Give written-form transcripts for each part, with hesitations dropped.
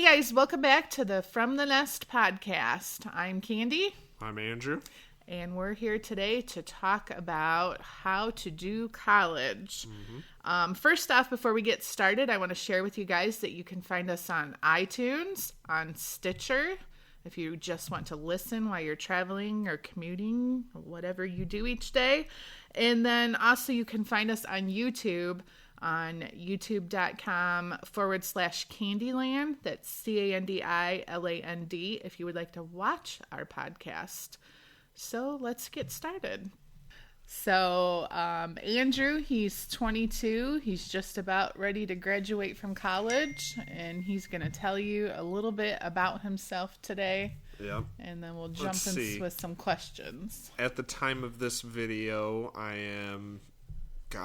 guys, welcome back to the From the Nest podcast. I'm Candy. I'm Andrew. And we're here today to talk about how to do college. First off, before we get started, I want to share with you guys that you can find us on iTunes, on Stitcher, if you just want to listen while you're traveling or commuting, or whatever you do each day. And then also you can find us on YouTube on youtube.com/Candyland. That's Candiland if you would like to watch our podcast. So let's get started. So Andrew, he's 22. He's just about ready to graduate from college, and he's going to tell you a little bit about himself today. Yep. And then we'll jump in with some questions. At the time of this video, I am,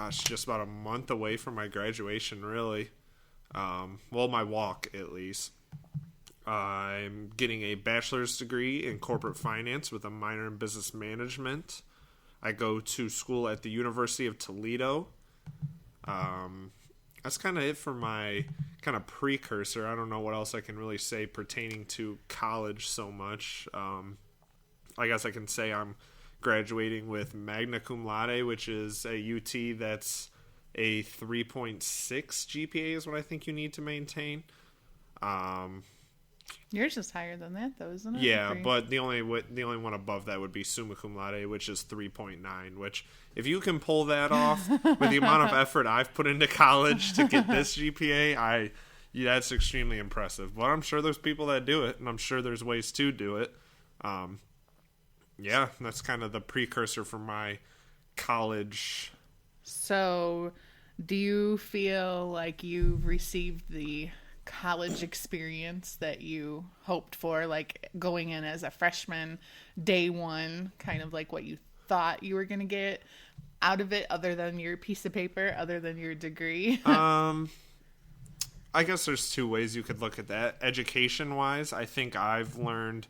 just about a month away from my graduation, really. Well, my walk, at least. I'm getting a bachelor's degree in corporate finance with a minor in business management. I go to school at the University of Toledo. That's kind of it for my kind of precursor. I don't know what else I can really say pertaining to college so much. I guess I can say I'm graduating with magna cum laude, which is a UT that's a 3.6 GPA is what I think you need to maintain. Yours is higher than that, though, isn't it? Yeah, but the only one above that would be summa cum laude, which is 3.9, which if you can pull that off with the amount of effort I've put into college to get this GPA, that's extremely impressive. But I'm sure there's people that do it, and I'm sure there's ways to do it. Yeah, that's kind of the precursor for my college. So, do you feel like you've received the college experience that you hoped for, like going in as a freshman, day one, kind of like what you thought you were going to get out of it, other than your piece of paper, other than your degree? I guess there's two ways you could look at that. Education-wise, I think one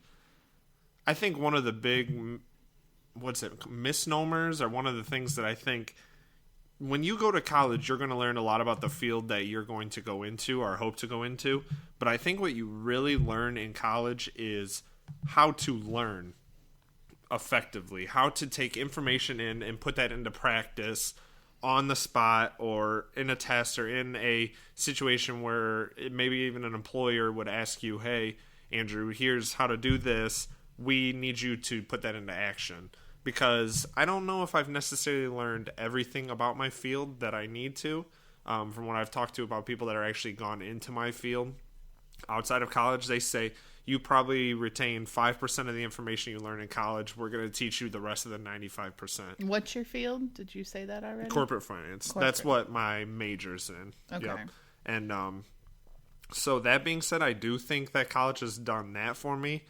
of the big, misnomers, or one of the things that I think when you go to college, you're going to learn a lot about the field that you're going to go into or hope to go into. But I think what you really learn in college is how to learn effectively, how to take information in and put that into practice on the spot or in a test or in a situation where maybe even an employer would ask you, hey, Andrew, here's how to do this. We need you to put that into action. Because I don't know if I've necessarily learned everything about my field that I need to. From what I've talked to about people that are actually gone into my field outside of college, they say you probably retain 5% of the information you learn in college. We're going to teach you the rest of the 95%. What's your field? Did you say that already? Corporate finance. That's what my major's in. Okay. Yep. And so that being said, I do think that college has done that for me.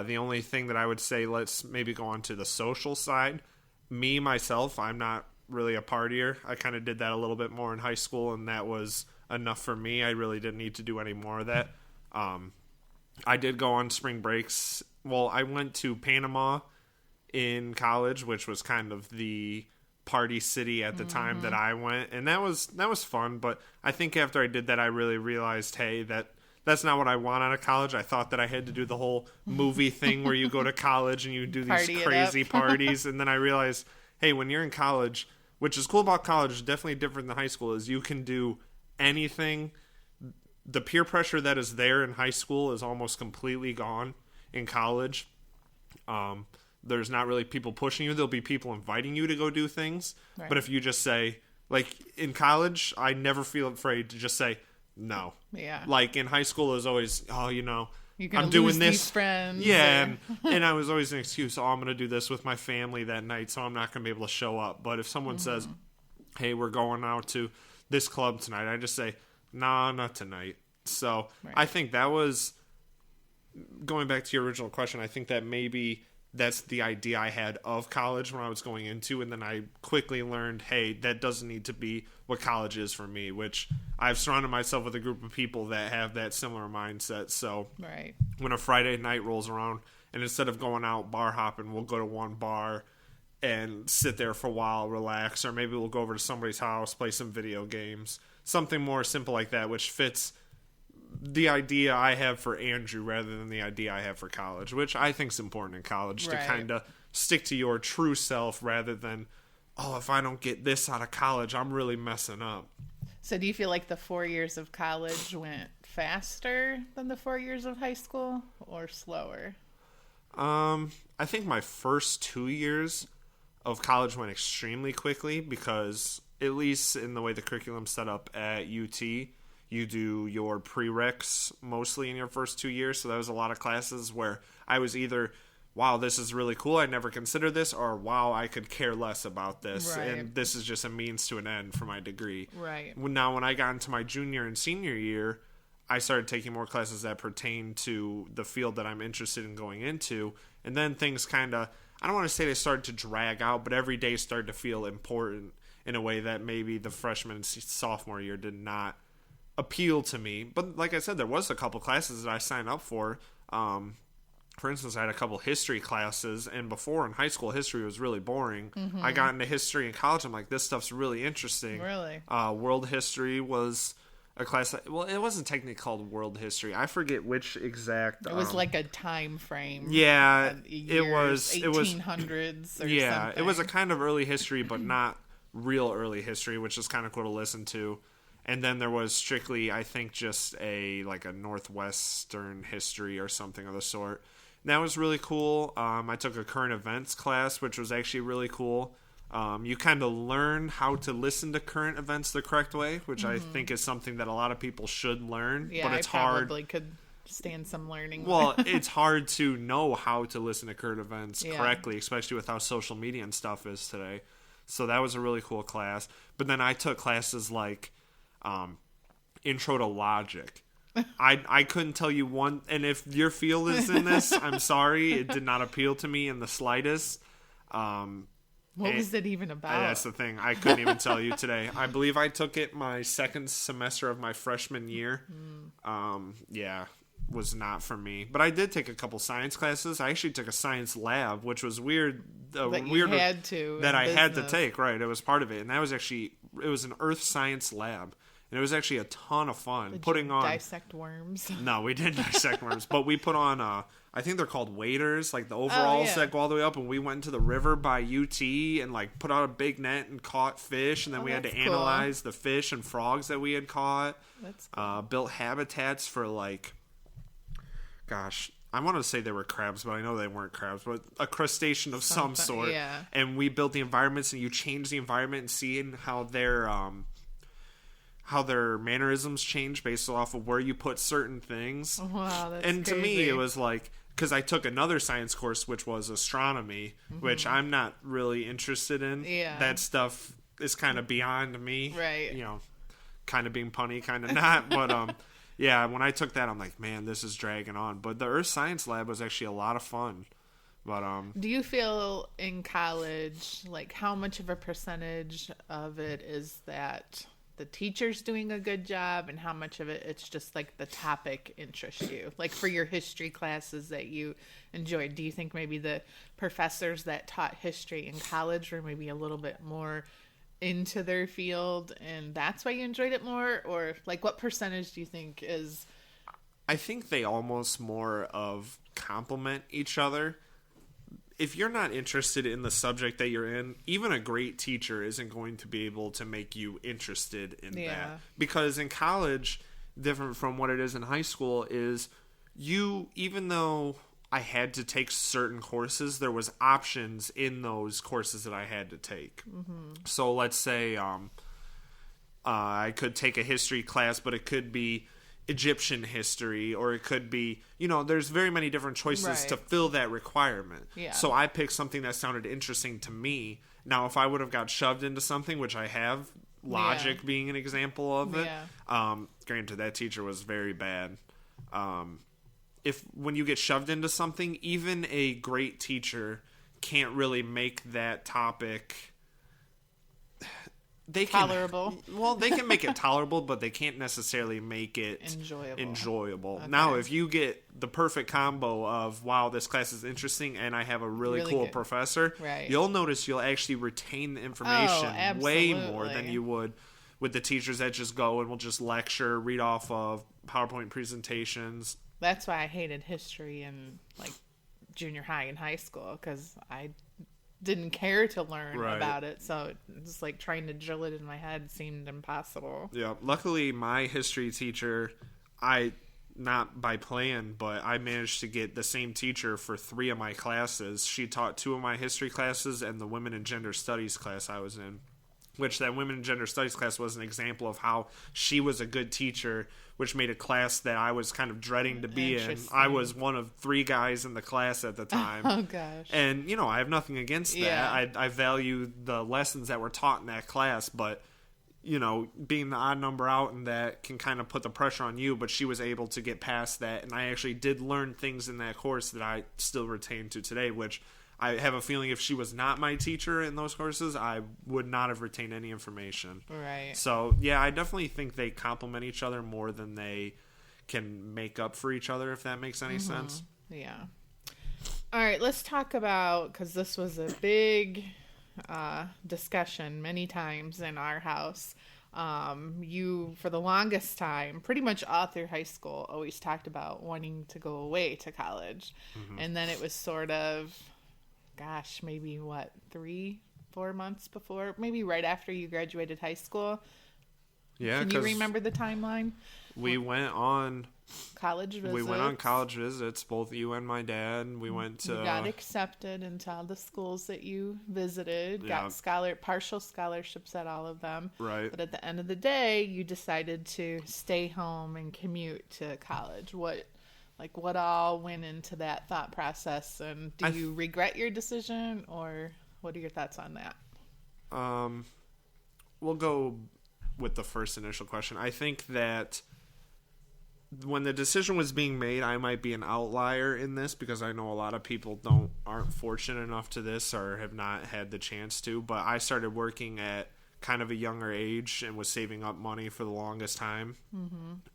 The only thing that I would say, let's maybe go on to the social side. Me, myself, I'm not really a partier. I kind of did that a little bit more in high school, and that was enough for me. I really didn't need to do any more of that. I did go on spring breaks. Well, I went to Panama in college, which was kind of the party city at the time that I went, and that was fun. But I think after I did that, I really realized, hey, that's not what I want out of college. I thought that I had to do the whole movie thing where you go to college and you do these crazy parties. And then I realized, hey, when you're in college, which is cool about college, definitely different than high school, is you can do anything. The peer pressure that is there in high school is almost completely gone in college. There's not really people pushing you. There'll be people inviting you to go do things. Right. But if you just say, like in college, I never feel afraid to just say, no. Yeah. Like in high school, it was always, you're gonna I'm doing lose this. These friends. Yeah, and I was always an excuse. I'm going to do this with my family that night, so I'm not going to be able to show up. But if someone says, hey, we're going out to this club tonight, I just say, nah, not tonight. So right. I think that was, going back to your original question, I think that maybe that's the idea I had of college when I was going into, and then I quickly learned, hey, that doesn't need to be what college is for me, which I've surrounded myself with a group of people that have that similar mindset. So right. When a Friday night rolls around, and instead of going out bar hopping, we'll go to one bar and sit there for a while, relax, or maybe we'll go over to somebody's house, play some video games, something more simple like that, which fits the idea I have for Andrew rather than the idea I have for college, which I think is important in college to kind of stick to your true self rather than, oh, if I don't get this out of college, I'm really messing up. So do you feel like the 4 years of college went faster than the 4 years of high school or slower? I think my first 2 years of college went extremely quickly because, at least in the way the curriculum's set up at UT, you do your prereqs mostly in your first 2 years. So there was a lot of classes where I was either, wow, this is really cool, I never considered this, or wow, I could care less about this, and this is just a means to an end for my degree. Right. Now, when I got into my junior and senior year, I started taking more classes that pertain to the field that I'm interested in going into, and then things kind of, I don't want to say they started to drag out, but every day started to feel important in a way that maybe the freshman and sophomore year did not appeal to me. But like I said, there was a couple classes that I signed up for. For instance, I had a couple history classes, and before in high school, history was really boring. I got into history in college. I'm like, this stuff's really interesting. Really? World history was a class well, it wasn't technically called world history. I forget which exact. It was like a time frame. Yeah, it was 1800s or something. It was a kind of early history, but not real early history, which is kind of cool to listen to. And then there was strictly, I think, just a Northwestern history or something of the sort. And that was really cool. I took a current events class, which was actually really cool. You kind of learn how to listen to current events the correct way, which I think is something that a lot of people should learn. Yeah, but it's I probably could stand some learning. Well, it's hard to know how to listen to current events correctly, especially with how social media and stuff is today. So that was a really cool class. But then I took classes like Intro to Logic. I couldn't tell you one, and if your field is in this, I'm sorry, it did not appeal to me in the slightest. What was it even about? That's the thing. I couldn't even tell you today. I believe I took it my second semester of my freshman year. Was not for me. But I did take a couple science classes. I actually took a science lab, which was weird. I had to take. Right, it was part of it, and that was actually it was an earth science lab. And it was actually a ton of fun. Did you dissect worms? No, we didn't dissect worms. But we put on, I think they're called waders, like the overalls that go all the way up. And we went into the river by UT and put out a big net and caught fish. And then we had to analyze the fish and frogs that we had caught. That's cool. Built habitats for I want to say they were crabs, but I know they weren't crabs, but a crustacean of some sort. Yeah. And we built the environments, and you change the environment and seeing how their mannerisms change based off of where you put certain things. Wow, that's and to crazy. me, it was because I took another science course, which was astronomy, which I'm not really interested in. Yeah. That stuff is kind of beyond me. Right. Kind of being punny, kind of not. But, yeah, when I took that, I'm like, man, this is dragging on. But the Earth Science Lab was actually a lot of fun. But do you feel in college, how much of a percentage of it is that the teacher's doing a good job, and how much of it it's just the topic interests you? For your history classes that you enjoyed, do you think maybe the professors that taught history in college were maybe a little bit more into their field and that's why you enjoyed it more? Or what percentage do you think is? I think they almost more of complement each other. If you're not interested in the subject that you're in, even a great teacher isn't going to be able to make you interested in that. Because in college, different from what it is in high school, is even though I had to take certain courses, there was options in those courses that I had to take. So let's say I could take a history class, but it could be Egyptian history, or it could be, there's very many different choices to fill that requirement. Yeah. So I picked something that sounded interesting to me. Now, if I would have got shoved into something, which I have, logic being an example of it, granted, that teacher was very bad. When you get shoved into something, even a great teacher can't really make that topic tolerable. They can make it tolerable, but they can't necessarily make it enjoyable. Okay. Now, if you get the perfect combo of, wow, this class is interesting and I have a really cool professor, you'll notice you'll actually retain the information way more than you would with the teachers that just go and will just lecture, read off of PowerPoint presentations. That's why I hated history in like junior high and high school, because I didn't care to learn about it. So it's like trying to drill it in my head seemed impossible. Yeah. Luckily, my history teacher, not by plan, but I managed to get the same teacher for 3 of my classes. She taught 2 of my history classes and the women and gender studies class I was in, which that women and gender studies class was an example of how she was a good teacher, which made a class that I was kind of dreading to be in. I was one of 3 guys in the class at the time. Oh, gosh. And, I have nothing against that. I value the lessons that were taught in that class, but being the odd number out and that can kind of put the pressure on you, but she was able to get past that, and I actually did learn things in that course that I still retain to today, which I have a feeling if she was not my teacher in those courses, I would not have retained any information. Right. So, yeah, I definitely think they complement each other more than they can make up for each other, if that makes any sense. Yeah. All right, let's talk about, because this was a big discussion many times in our house. You, for the longest time, pretty much all through high school, always talked about wanting to go away to college. And then it was sort of, maybe 3-4 months before, maybe right after you graduated high school. Yeah. Can you remember the timeline? We went on college visits. We went on college visits, both you and my dad. We went to... You got accepted into all the schools that you visited. Got partial scholarships at all of them. Right. But at the end of the day, you decided to stay home and commute to college. What all went into that thought process? And do you regret your decision, or what are your thoughts on that? We'll go with the first initial question. I think that when the decision was being made, I might be an outlier in this because I know a lot of people aren't fortunate enough to this or have not had the chance to, but I started working at kind of a younger age and was saving up money for the longest time.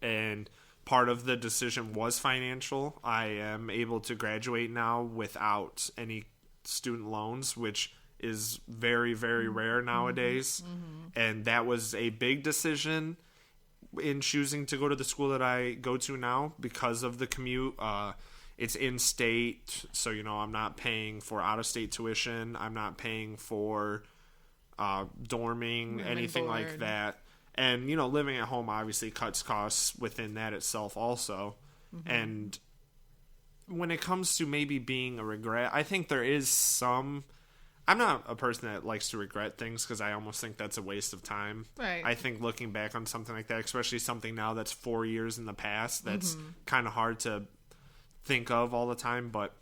And part of the decision was financial. I am able to graduate now without any student loans, which is very, very rare nowadays. And that was a big decision in choosing to go to the school that I go to now because of the commute. It's in-state, so, I'm not paying for out-of-state tuition. I'm not paying for dorming, anything like that. And, living at home obviously cuts costs within that itself also. And when it comes to maybe being a regret, I think there is some... I'm not a person that likes to regret things because I almost think that's a waste of time. Right. I think looking back on something like that, especially something now that's 4 years in the past, that's kind of hard to think of all the time. But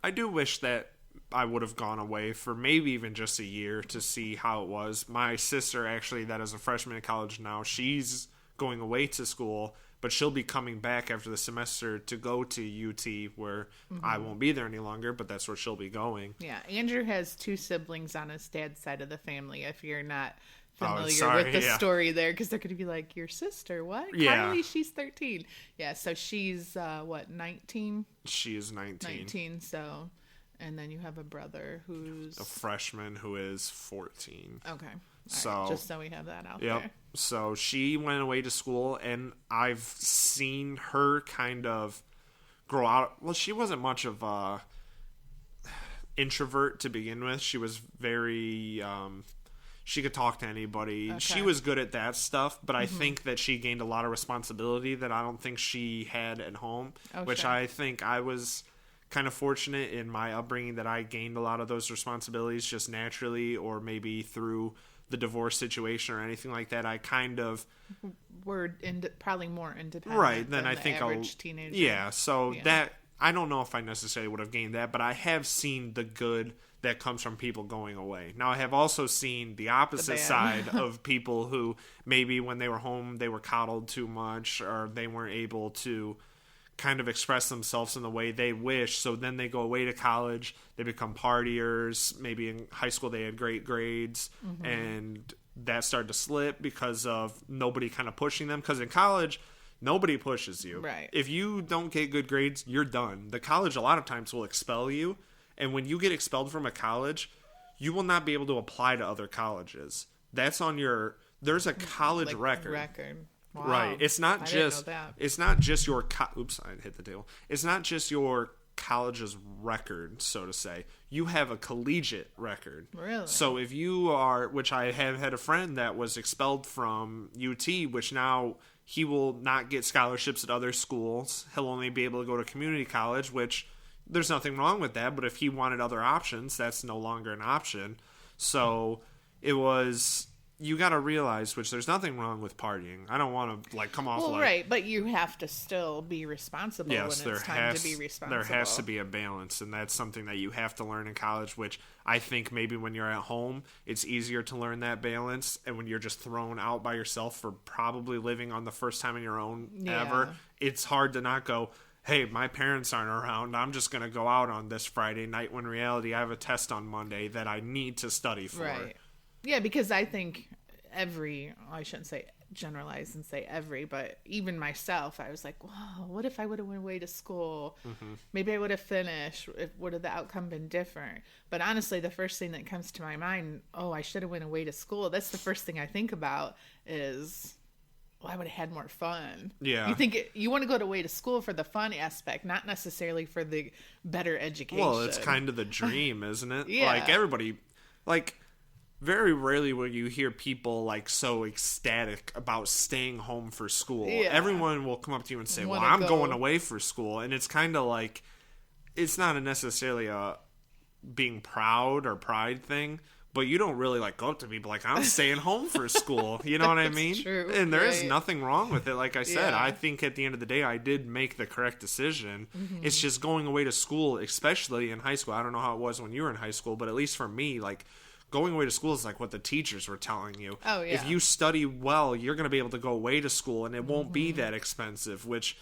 I do wish that I would have gone away for maybe even just a year to see how it was. My sister, actually, that is a freshman in college now, she's going away to school, but she'll be coming back after the semester to go to UT, where I won't be there any longer, but that's where she'll be going. Yeah, Andrew has 2 siblings on his dad's side of the family, if you're not familiar with the story there, because they're going to be like, your sister, what? Yeah. Kylie, she's 13. Yeah, so she's, 19? She is 19. 19, so... And then you have a brother who's... a freshman who is 14. Okay. So right. Just so we have that out there. So she went away to school, and I've seen her kind of grow out. Well, she wasn't much of a introvert to begin with. She was very... she could talk to anybody. Okay. She was good at that stuff, but I think that she gained a lot of responsibility that I don't think she had at home, which I think I was... kind of fortunate in my upbringing that I gained a lot of those responsibilities just naturally, or maybe through the divorce situation or anything like that. I kind of were probably more independent, right? Then than I the think average teenager. Yeah. So that I don't know if I necessarily would have gained that, but I have seen the good that comes from people going away. Now I have also seen the opposite side of people who maybe when they were home they were coddled too much, or they weren't able to kind of express themselves in the way they wish, so then they go away to college, they become partiers, maybe in high school they had great grades, and that started to slip because of nobody kind of pushing them, because in college nobody pushes you. Right. If you don't get good grades, you're done. The college a lot of times will expel you, and when you get expelled from a college, you will not be able to apply to other colleges. That's on your there's a college record. Wow. Right. It's not just your oops, I hit the table. It's not just your college's record, so to say. You have a collegiate record. Really? So if you are, which I have had a friend that was expelled from UT, which now he will not get scholarships at other schools. He'll only be able to go to community college, which there's nothing wrong with that, but if he wanted other options, that's no longer an option. So it was, you got to realize, which there's nothing wrong with partying. I don't want to come off right, but you have to still be responsible when it's time to be responsible. There has to be a balance, and that's something that you have to learn in college, which I think maybe when you're at home, it's easier to learn that balance, and when you're just thrown out by yourself for probably living on the first time in your own ever, it's hard to not go, hey, my parents aren't around. I'm just going to go out on this Friday night when in reality I have a test on Monday that I need to study for. Right. Yeah, because I think I shouldn't say generalize and say every, but even myself, I was like, wow, what if I would have went away to school? Mm-hmm. Maybe I would have finished. Would have the outcome been different? But honestly, the first thing that comes to my mind, I should have went away to school. That's the first thing I think about is, I would have had more fun. Yeah. You think you want to go away to school for the fun aspect, not necessarily for the better education. Well, it's kind of the dream, isn't it? Yeah. Everybody, very rarely will you hear people so ecstatic about staying home for school. Yeah. Everyone will come up to you and say, well, I'm going away for school. And it's kind of it's not necessarily a being proud or pride thing, but you don't really go up to people I'm staying home for school. You know what I mean? True, and there is nothing wrong with it. Like I said, I think at the end of the day, I did make the correct decision. Mm-hmm. It's just going away to school, especially in high school. I don't know how it was when you were in high school, but at least for me, going away to school is what the teachers were telling you. Oh, yeah. If you study well, you're going to be able to go away to school, and it won't be that expensive, which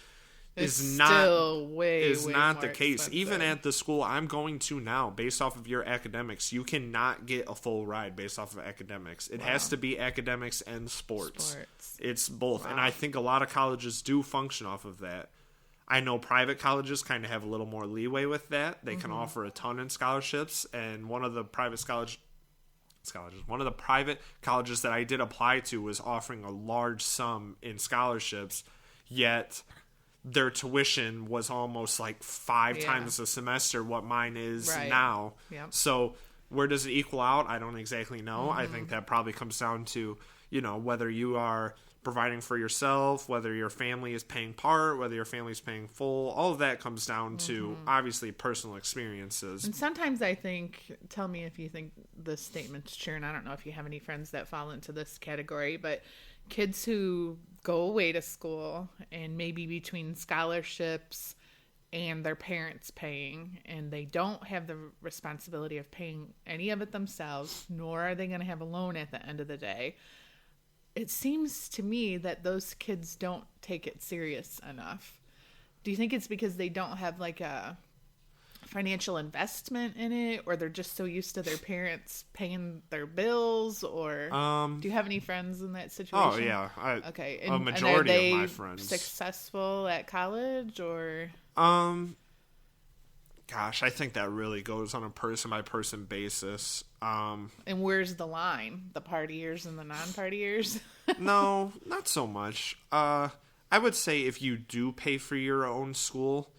is not the case. Expensive. Even at the school I'm going to now, based off of your academics, you cannot get a full ride based off of academics. It has to be academics and sports. It's both. Wow. And I think a lot of colleges do function off of that. I know private colleges kind of have a little more leeway with that. They can offer a ton in scholarships, and one of the private colleges that I did apply to was offering a large sum in scholarships, yet their tuition was almost 5 times a semester what mine is now. Yep. So where does it equal out? I don't exactly know. I think that probably comes down to, whether you are providing for yourself, whether your family is paying part, whether your family is paying full. All of that comes down to, obviously, personal experiences. And sometimes I think, tell me if you think this statement's true, and I don't know if you have any friends that fall into this category, but kids who go away to school and maybe between scholarships and their parents paying, and they don't have the responsibility of paying any of it themselves, nor are they going to have a loan at the end of the day. It seems to me that those kids don't take it serious enough. Do you think it's because they don't have a financial investment in it, or they're just so used to their parents paying their bills, or do you have any friends in that situation? Oh yeah. Okay. A majority and are they of my friends successful at college, or gosh, I think that really goes on a person by person basis. And where's the line? The partiers and the non-partiers? No, not so much. I would say if you do pay for your own school,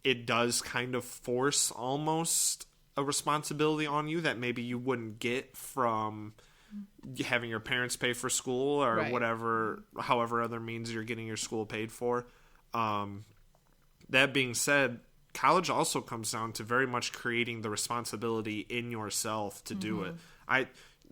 it does kind of force almost a responsibility on you that maybe you wouldn't get from having your parents pay for school or whatever, however other means you're getting your school paid for. That being said, college also comes down to very much creating the responsibility in yourself to do it.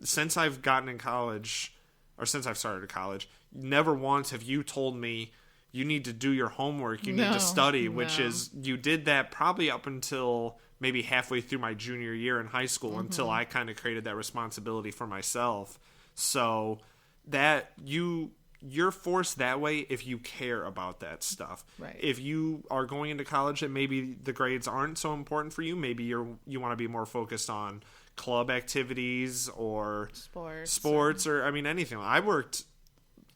Since I've gotten in college, or since I've started college, never once have you told me, you need to do your homework, you need to study, which is, you did that probably up until maybe halfway through my junior year in high school, until I kind of created that responsibility for myself. So that you're forced that way if you care about that stuff. Right. If you are going into college and maybe the grades aren't so important for you, maybe you want to be more focused on club activities or sports or anything. I've worked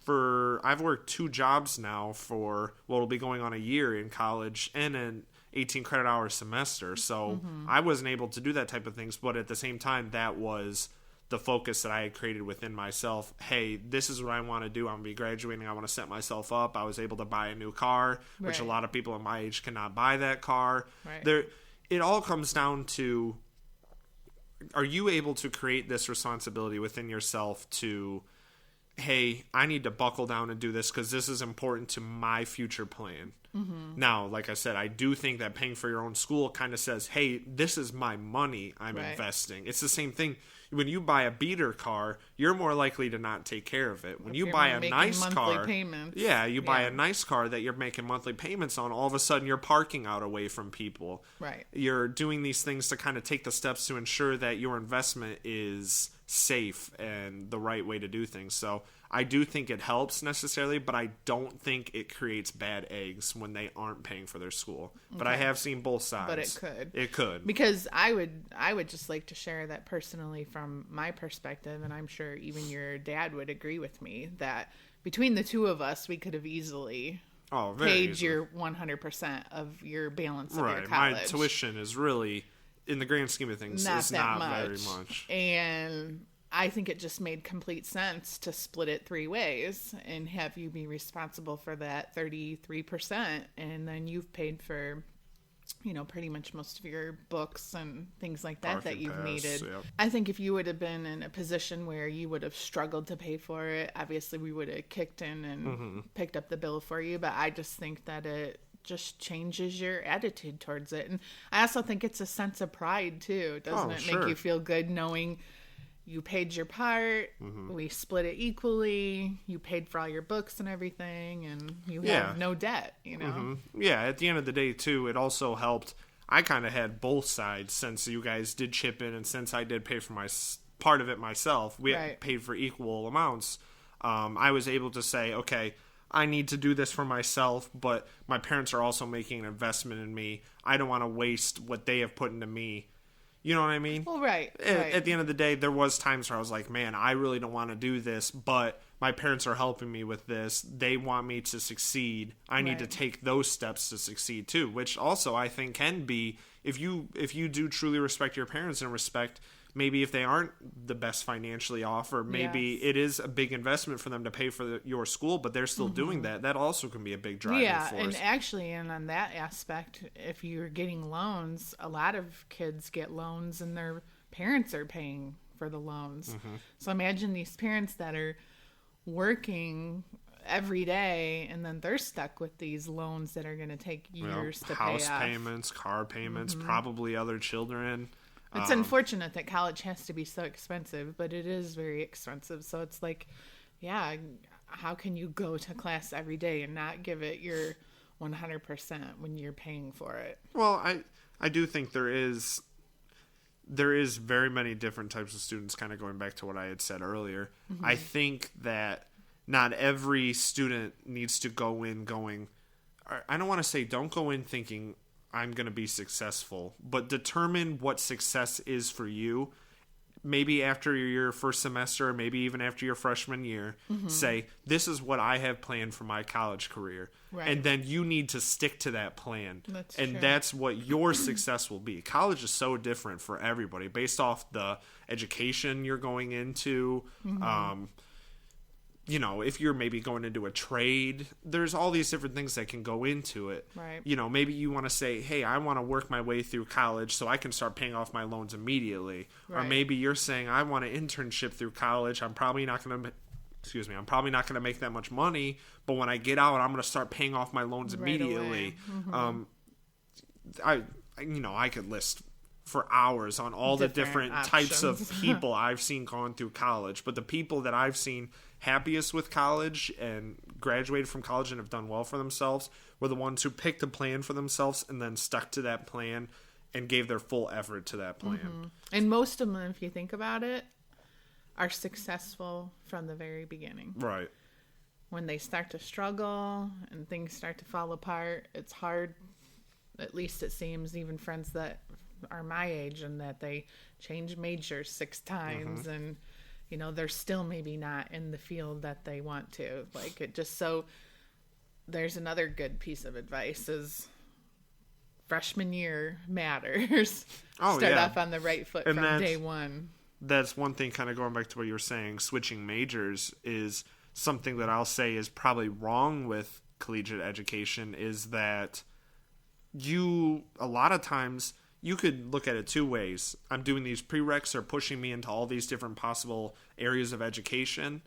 2 jobs now for what will be going on a year in college and an 18 credit hour semester. So I wasn't able to do that type of things, but at the same time, that was the focus that I had created within myself. Hey, this is what I want to do. I'm going to be graduating. I want to set myself up. I was able to buy a new car, which a lot of people in my age cannot buy that car. Right. It all comes down to, are you able to create this responsibility within yourself to, hey, I need to buckle down and do this because this is important to my future plan. Now, like I said, I do think that paying for your own school kind of says, hey, this is my money I'm investing. It's the same thing. When you buy a beater car, you're more likely to not take care of it. When you buy a nice car, buy a nice car that you're making monthly payments on, all of a sudden you're parking out away from people. Right. You're doing these things to kind of take the steps to ensure that your investment is safe and the right way to do things. So I do think it helps necessarily, but I don't think it creates bad eggs when they aren't paying for their school. But I have seen both sides. But it could. It could. Because I would just like to share that personally from my perspective, and I'm sure even your dad would agree with me, that between the two of us, we could have easily paid your 100% of your balance of your college. My tuition is really, in the grand scheme of things, it's not very much. And I think it just made complete sense to split it 3 ways and have you be responsible for that 33%. And then you've paid for, pretty much most of your books and things like that you've needed. Yep. I think if you would have been in a position where you would have struggled to pay for it, obviously we would have kicked in and picked up the bill for you. But I just think that it just changes your attitude towards it. And I also think it's a sense of pride too. Doesn't it make you feel good knowing you paid your part, we split it equally, you paid for all your books and everything, and you have no debt, Yeah, at the end of the day, too, it also helped. I kind of had both sides since you guys did chip in, and since I did pay for my part of it myself, we paid for equal amounts. I was able to say, okay, I need to do this for myself, but my parents are also making an investment in me. I don't want to waste what they have put into me. You know what I mean? Well, right. At the end of the day, there was times where I was like, man, I really don't want to do this, but my parents are helping me with this. They want me to succeed. I need to take those steps to succeed too, which also I think can be, if you do truly respect your parents and respect maybe if they aren't the best financially off, or maybe it is a big investment for them to pay for your school, but they're still doing that. That also can be a big driving force. And actually, and on that aspect, if you're getting loans, a lot of kids get loans and their parents are paying for the loans. So imagine these parents that are working every day and then they're stuck with these loans that are going to take years to pay off. House payments, car payments, probably other children. It's unfortunate that college has to be so expensive, but it is very expensive. So it's like, how can you go to class every day and not give it your 100% when you're paying for it? Well, I do think there is very many different types of students, kind of going back to what I had said earlier. I think that not every student needs to go in going, I don't want to say don't go in thinking I'm going to be successful, but determine what success is for you. Maybe after your first semester, or maybe even after your freshman year, say, this is what I have planned for my college career. Right. And then you need to stick to that plan. That's what your success will be. College is so different for everybody based off the education you're going into. If you're maybe going into a trade, there's all these different things that can go into it. Right. Maybe you want to say, hey, I want to work my way through college so I can start paying off my loans immediately. Right. Or maybe you're saying, I want an internship through college. I'm probably not going to make that much money, but when I get out, I'm going to start paying off my loans immediately. I could list for hours on all the different types of people I've seen going through college, but the people that I've seen happiest with college and graduated from college and have done well for themselves were the ones who picked a plan for themselves and then stuck to that plan and gave their full effort to that plan. And most of them, if you think about it, are successful from the very beginning. Right. When they start to struggle and things start to fall apart, it's hard, at least it seems, even friends that are my age and that they change majors 6 times and they're still maybe not in the field that they want to. Like, it just, so there's another good piece of advice is freshman year matters. Start off on the right foot from day one. that's one thing, kind of going back to what you were saying, switching majors is something that I'll say is probably wrong with collegiate education, is that a lot of times, you could look at it two ways. I'm doing these prereqs are pushing me into all these different possible areas of education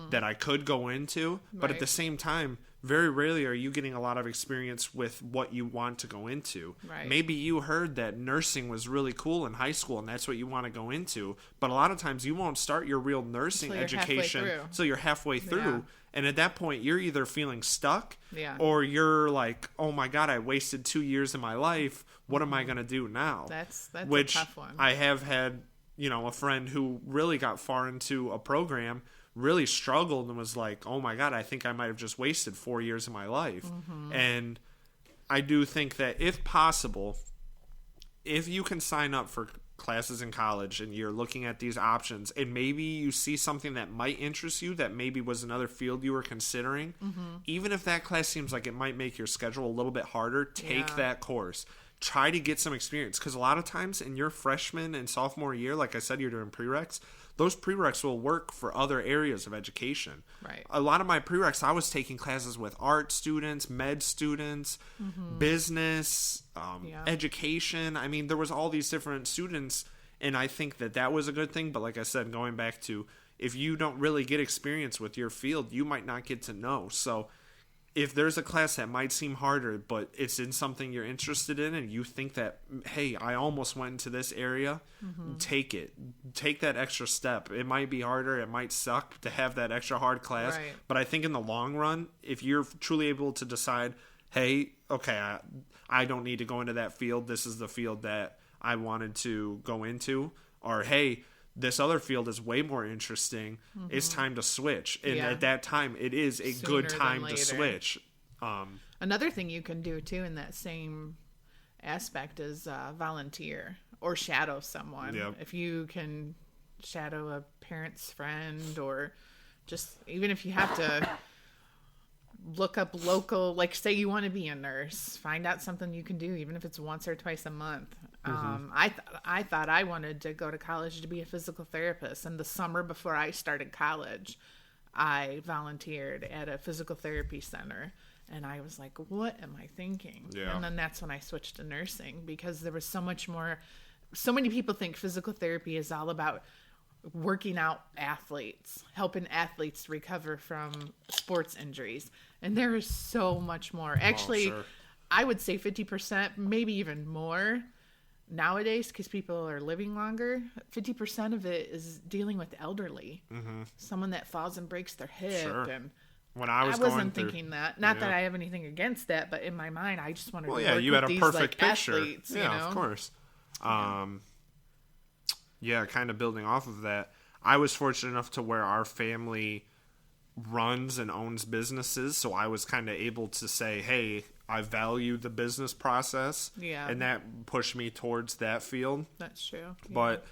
that I could go into. But at the same time, very rarely are you getting a lot of experience with what you want to go into. Right. Maybe you heard that nursing was really cool in high school and that's what you want to go into. But a lot of times you won't start your real nursing education until you're halfway through. Yeah. And at that point, you're either feeling stuck or you're like, oh my God, I wasted 2 years of my life. What am I going to do now? That's Which a tough one. I have had, a friend who really got far into a program, really struggled and was like, oh my God, I think I might have just wasted 4 years of my life. And I do think that if possible, if you can sign up for classes in college and you're looking at these options and maybe you see something that might interest you that maybe was another field you were considering, even if that class seems like it might make your schedule a little bit harder, take that course. Try to get some experience, because a lot of times in your freshman and sophomore year, like I said, you're doing prereqs. Those prereqs will work for other areas of education. Right. A lot of my prereqs, I was taking classes with art students, med students, business, education. I mean, there was all these different students, and I think that was a good thing. But like I said, going back to, if you don't really get experience with your field, you might not get to know. So if there's a class that might seem harder, but it's in something you're interested in and you think that, hey, I almost went into this area, take it. Take that extra step. It might be harder. It might suck to have that extra hard class. Right. But I think in the long run, if you're truly able to decide, hey, okay, I don't need to go into that field. This is the field that I wanted to go into. Or, hey, this other field is way more interesting. It's time to switch. And at that time, it is a good time to switch. Another thing you can do, too, in that same aspect is volunteer or shadow someone. Yep. If you can shadow a parent's friend, or just even if you have to look up local, like say you want to be a nurse, find out something you can do, even if it's once or twice a month. I thought I wanted to go to college to be a physical therapist, and the summer before I started college, I volunteered at a physical therapy center, and I was like, what am I thinking? Yeah. And then that's when I switched to nursing, because there was so much more. So many people think physical therapy is all about working out athletes, helping athletes recover from sports injuries. And there is so much more. Actually, I would say 50%, maybe even more nowadays, because people are living longer. 50% of it is dealing with the elderly. Someone that falls and breaks their hip. And when I wasn't thinking that. Not that I have anything against that, but in my mind, I just wanted to work you with had a these perfect picture. Athletes. Yeah, you know? Of course. Kind of building off of that, I was fortunate enough to where our family runs and owns businesses, so I was kind of able to say, hey, I value the business process, and that pushed me towards that field. That's true. But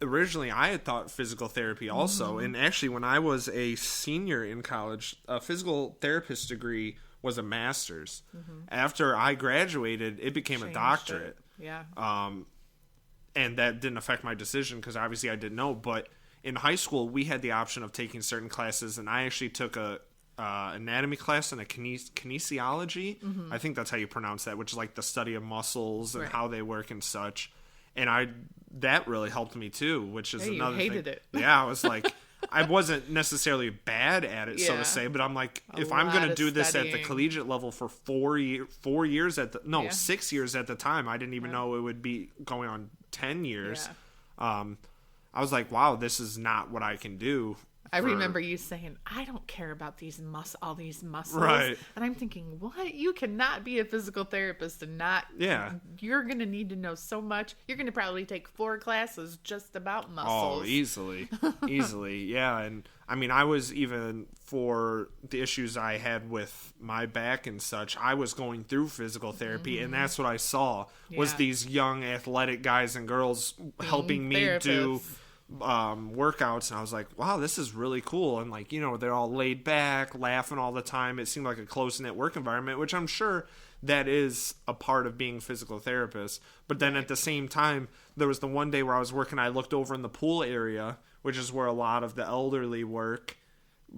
originally I had thought physical therapy also, and actually when I was a senior in college, a physical therapist degree was a master's. After I graduated, it became a doctorate. And that didn't affect my decision, because obviously I didn't know. But in high school, we had the option of taking certain classes, and I actually took a anatomy class and a kinesiology. I think that's how you pronounce that, which is like the study of muscles and how they work and such. And that really helped me too, which is another thing. You hated it. Yeah, I was like, I wasn't necessarily bad at it, so to say, but I'm like, if I'm going to do this at the collegiate level for 4 years 6 years at the time, I didn't even know it would be going on 10 years. I was like, wow, this is not what I can do. I remember you saying, I don't care about all these muscles. Right. And I'm thinking, what? You cannot be a physical therapist and not. Yeah. You're going to need to know so much. You're going to probably take 4 classes just about muscles. Oh, easily. Easily. Yeah. And I mean, I was even, for the issues I had with my back and such, I was going through physical therapy, and that's what I saw was these young athletic guys and girls helping me do workouts, and I was like, wow, this is really cool. And like, they're all laid back, laughing all the time. It seemed like a close-knit work environment, which I'm sure that is a part of being a physical therapist. But then at the same time, there was the one day where I was working, I looked over in the pool area, which is where a lot of the elderly work,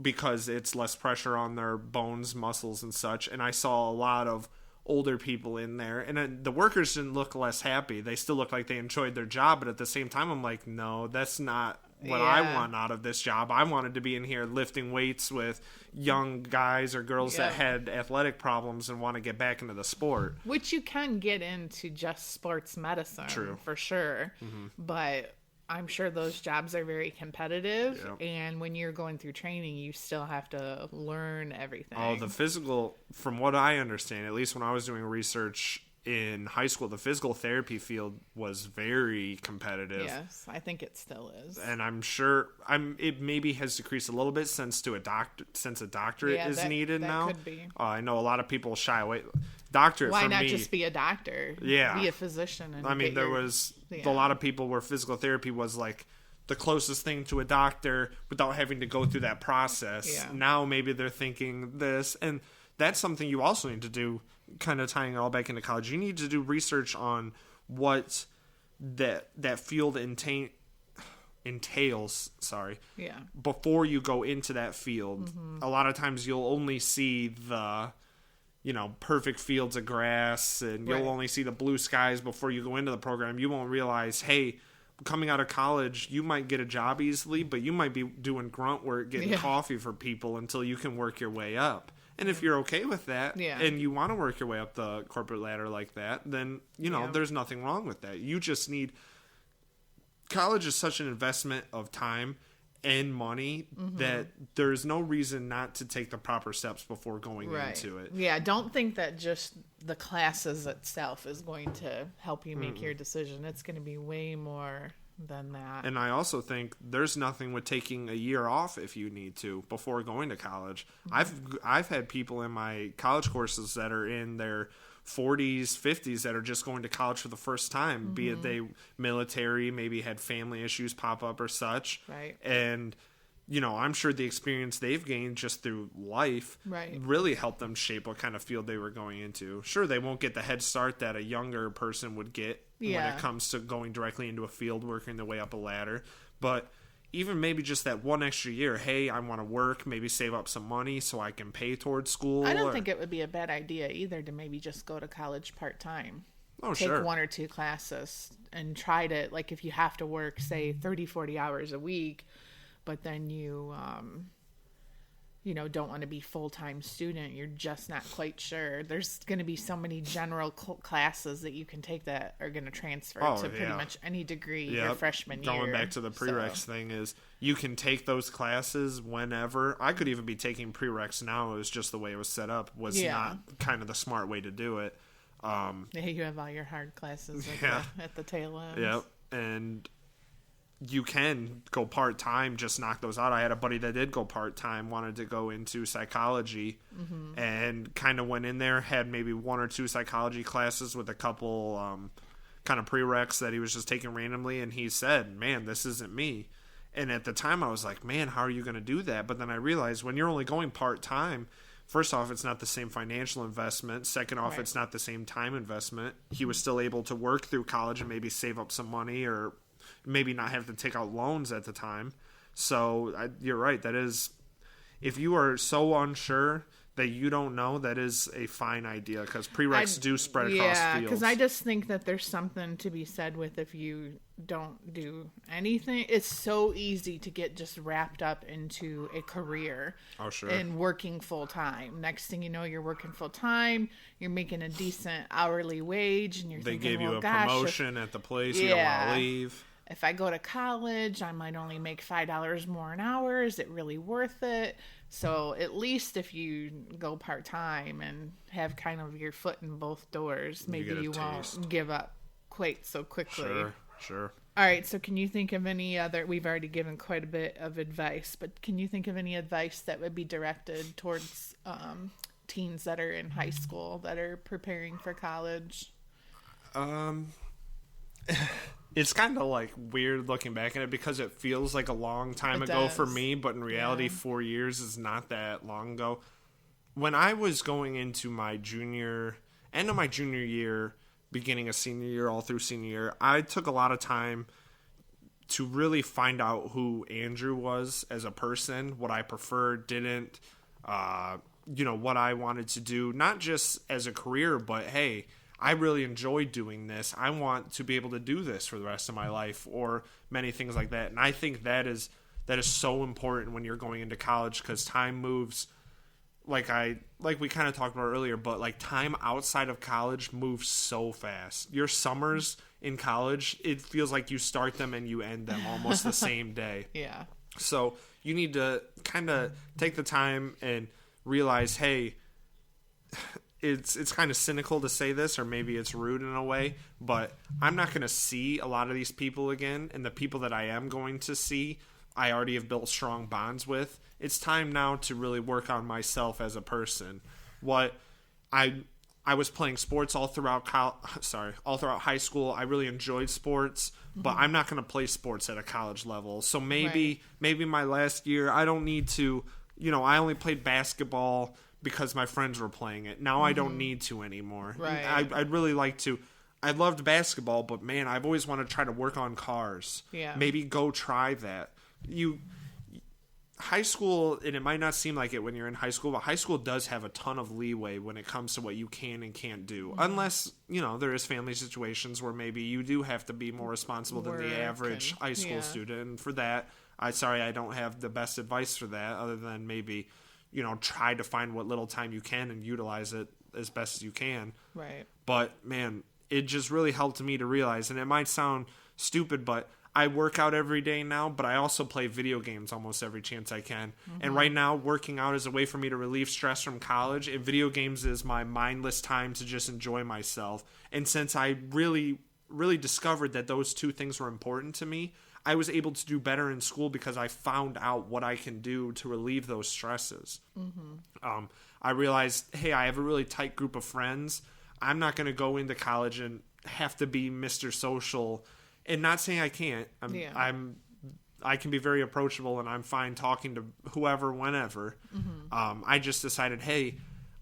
because it's less pressure on their bones, muscles, and such. And I saw a lot of older people in there, and the workers didn't look less happy. They still looked like they enjoyed their job, but at the same time, I'm like, no, that's not what I want out of this job. I wanted to be in here lifting weights with young guys or girls that had athletic problems and want to get back into the sport. Which you can get into just sports medicine. True. For sure. Mm-hmm. But I'm sure those jobs are very competitive, and when you're going through training, you still have to learn everything. Oh, the physical, from what I understand, at least when I was doing research in high school, the physical therapy field was very competitive. Yes, I think it still is. And I'm sure it maybe has decreased a little bit since a doctorate is needed now. Could be. I know a lot of people shy away. Doctorate. Why for not me, just be a doctor? Yeah, be a physician. And I mean, there was a lot of people where physical therapy was like the closest thing to a doctor without having to go through that process. Yeah. Now maybe they're thinking this, and that's something you also need to do. Kind of tying it all back into college, you need to do research on what that field entails. Before you go into that field. Mm-hmm. A lot of times you'll only see the perfect fields of grass, and you'll only see the blue skies before you go into the program. You won't realize, hey, coming out of college, you might get a job easily, but you might be doing grunt work, getting coffee for people until you can work your way up. And if you're okay with that, and you want to work your way up the corporate ladder like that, then, there's nothing wrong with that. You just need... College is such an investment of time and money that there's no reason not to take the proper steps before going into it. Yeah, don't think that just the classes itself is going to help you make your decision. It's going to be way more than that. And I also think there's nothing with taking a year off if you need to before going to college. I've had people in my college courses that are in their 40s, 50s that are just going to college for the first time, be it they military, maybe had family issues pop up or such. Right. And I'm sure the experience they've gained just through life really helped them shape what kind of field they were going into. Sure, they won't get the head start that a younger person would get when it comes to going directly into a field, working their way up a ladder. But even maybe just that one extra year, hey, I want to work, maybe save up some money so I can pay towards school. I don't think it would be a bad idea either to maybe just go to college part-time. Oh, Take one or two classes and try to, like, if you have to work, say, 30, 40 hours a week, but then you, don't want to be full-time student, you're just not quite sure. There's going to be so many general classes that you can take that are going to transfer to pretty much any degree your freshman year. Going back to the prereqs thing is you can take those classes whenever. I could even be taking prereqs now. It was just the way it was set up was not kind of the smart way to do it. You have all your hard classes at the tail end. Yep. And you can go part-time, just knock those out. I had a buddy that did go part-time, wanted to go into psychology, and kind of went in there, had maybe one or two psychology classes with a couple kind of prereqs that he was just taking randomly, and he said, man, this isn't me. And at the time I was like, man, how are you going to do that? But then I realized when you're only going part-time, first off, it's not the same financial investment. Second off, it's not the same time investment. He was still able to work through college and maybe save up some money or maybe not have to take out loans at the time. So you're right. That is, if you are so unsure that you don't know, that is a fine idea because prereqs do spread across fields. Yeah, because I just think that there's something to be said with if you don't do anything. It's so easy to get just wrapped up into a career and working full time. Next thing you know, you're working full time, you're making a decent hourly wage, and you're thinking, they gave you a promotion at the place, you don't want to leave. If I go to college, I might only make $5 more an hour. Is it really worth it? So at least if you go part-time and have kind of your foot in both doors, maybe you won't give up quite so quickly. Sure. All right, so can you think of any other, we've already given quite a bit of advice, but can you think of any advice that would be directed towards teens that are in high school that are preparing for college? it's kind of like weird looking back at it because it feels like a long time ago for me, but in reality, 4 years is not that long ago. When I was going into my end of my junior year, beginning of senior year, all through senior year, I took a lot of time to really find out who Andrew was as a person, what I preferred, didn't, what I wanted to do, not just as a career, but hey, I really enjoy doing this. I want to be able to do this for the rest of my life, or many things like that. And I think that is so important when you're going into college, because time moves, like we kind of talked about earlier, but like time outside of college moves so fast. Your summers in college, it feels like you start them and you end them almost the same day. Yeah. So you need to kind of take the time and realize, hey, it's kind of cynical to say this, or maybe it's rude in a way, but I'm not going to see a lot of these people again, and the people that I am going to see, I already have built strong bonds with. It's time now to really work on myself as a person. What I was playing sports all throughout high school. I really enjoyed sports, but I'm not going to play sports at a college level. So maybe my last year, I don't need to, I only played basketball because my friends were playing it. Now I don't need to anymore. Right. I'd really like to. I loved basketball, but man, I've always wanted to try to work on cars. Yeah. Maybe go try that. High school, and it might not seem like it when you're in high school, but high school does have a ton of leeway when it comes to what you can and can't do. Unless, there is family situations where maybe you do have to be more responsible than the average high school student. And for that, I don't have the best advice for that, other than maybe, try to find what little time you can and utilize it as best as you can. Right. But man, it just really helped me to realize, and it might sound stupid, but I work out every day now, but I also play video games almost every chance I can. And right now, working out is a way for me to relieve stress from college, and video games is my mindless time to just enjoy myself. And since I really, really discovered that those two things were important to me, I was able to do better in school because I found out what I can do to relieve those stresses. I realized, hey, I have a really tight group of friends. I'm not going to go into college and have to be Mr. Social. And not saying I can't. I can be very approachable, and I'm fine talking to whoever, whenever. I just decided, hey,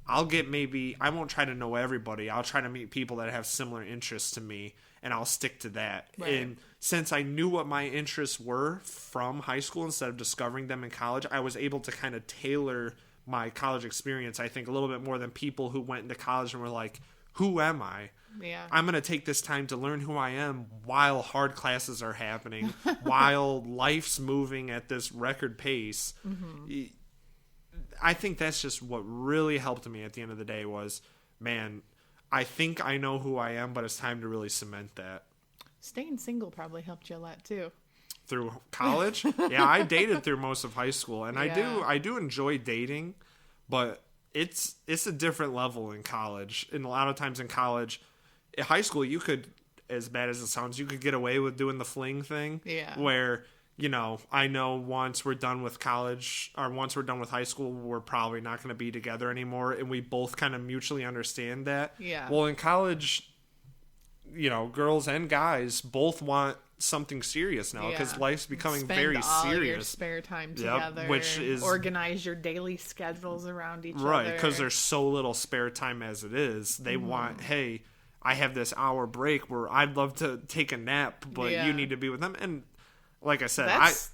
I won't try to know everybody. I'll try to meet people that have similar interests to me, and I'll stick to that. Right. And since I knew what my interests were from high school instead of discovering them in college, I was able to kind of tailor my college experience, I think, a little bit more than people who went into college and were like, who am I? Yeah. I'm going to take this time to learn who I am while hard classes are happening, while life's moving at this record pace. I think that's just what really helped me at the end of the day was, man, I think I know who I am, but it's time to really cement that. Staying single probably helped you a lot too. Through college? Yeah, I dated through most of high school, and I do enjoy dating, but it's a different level in college. And a lot of times in college, in high school, you could, as bad as it sounds, you could get away with doing the fling thing. Yeah. Where, I know once we're done with college, or once we're done with high school, we're probably not going to be together anymore, and we both kind of mutually understand that. Yeah. Well, in college, girls and guys both want something serious now because life's becoming very all serious. Your spare time together, which is organize your daily schedules around each other. Right, because there's so little spare time as it is. They want, hey, I have this hour break where I'd love to take a nap, but you need to be with them. And like I said,